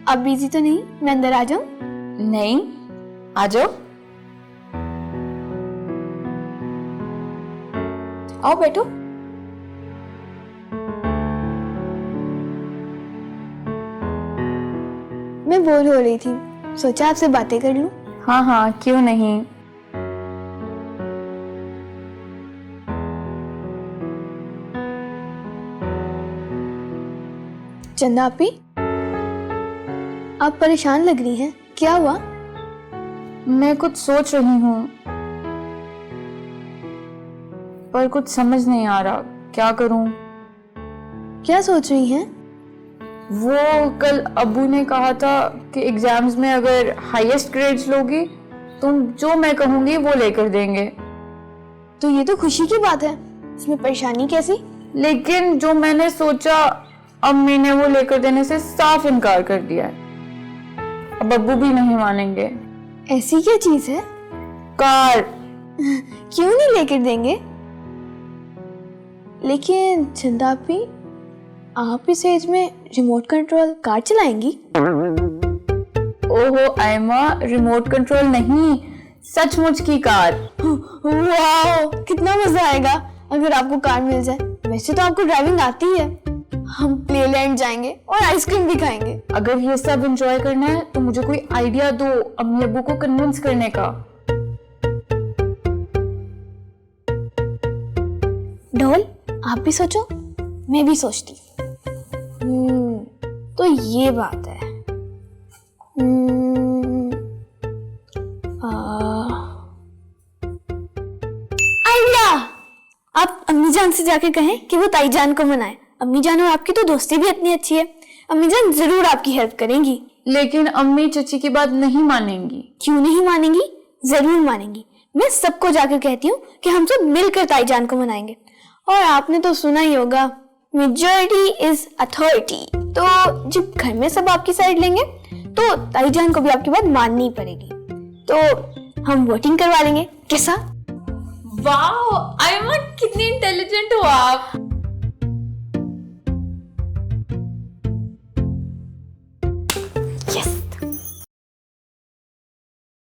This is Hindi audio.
आप बिजी तो नहीं? मैं अंदर आ जाऊं? नहीं, आ जाओ। आओ बैठो। मैं बोर हो रही थी, सोचा आपसे बातें कर लूं। हाँ हाँ, क्यों नहीं। चंदा आपी, आप परेशान लग रही हैं, क्या हुआ? मैं कुछ सोच रही हूँ, पर कुछ समझ नहीं आ रहा, क्या करूं। क्या सोच रही हैं? वो कल अब्बू ने कहा था कि एग्जाम्स में अगर हाईएस्ट ग्रेड्स लोगी तुम जो मैं कहूंगी वो लेकर देंगे। तो ये तो खुशी की बात है, इसमें परेशानी कैसी? लेकिन जो मैंने सोचा, अम्मी ने वो लेकर देने से साफ इनकार कर दिया है। अब अब्बू भी नहीं मानेंगे। ऐसी क्या चीज है? कार। क्यों नहीं लेकर देंगे? लेकिन चंदा आपी, आप इस एज में रिमोट कंट्रोल कार चलाएंगी? ओहो आयमा, रिमोट कंट्रोल नहीं, सचमुच की कार। वाओ, कितना मजा आएगा अगर आपको कार मिल जाए। वैसे तो आपको ड्राइविंग आती है। हम प्लेलैंड जाएंगे और आइसक्रीम भी खाएंगे। अगर ये सब एंजॉय करना है तो मुझे कोई आइडिया दो अम्मी अब्बू को कन्विंस करने का। ढोल, आप भी सोचो, मैं भी सोचती। तो ये बात है। आइडिया! आप अम्मी जान से जाके कहें कि वो ताई जान को मनाए। अम्मी जान और आपकी तो दोस्ती भी इतनी अच्छी है, अम्मी जान जरूर आपकी हेल्प करेंगी। लेकिन अम्मी चची की बात नहीं मानेंगी। क्यों नहीं मानेंगी? जरूर मानेंगी। मैं सबको जाकर कहती हूँ कि हम सब मिलकर ताई जान को मनाएंगे। और आपने तो सुना ही होगा, मेजॉरिटी इज अथॉरिटी। तो जब घर में सब आपकी साइड लेंगे तो ताई जान को भी आपकी बात माननी पड़ेगी। तो हम वोटिंग करवा लेंगे, कैसा? वाह, आयमा कितनी इंटेलिजेंट हो आप।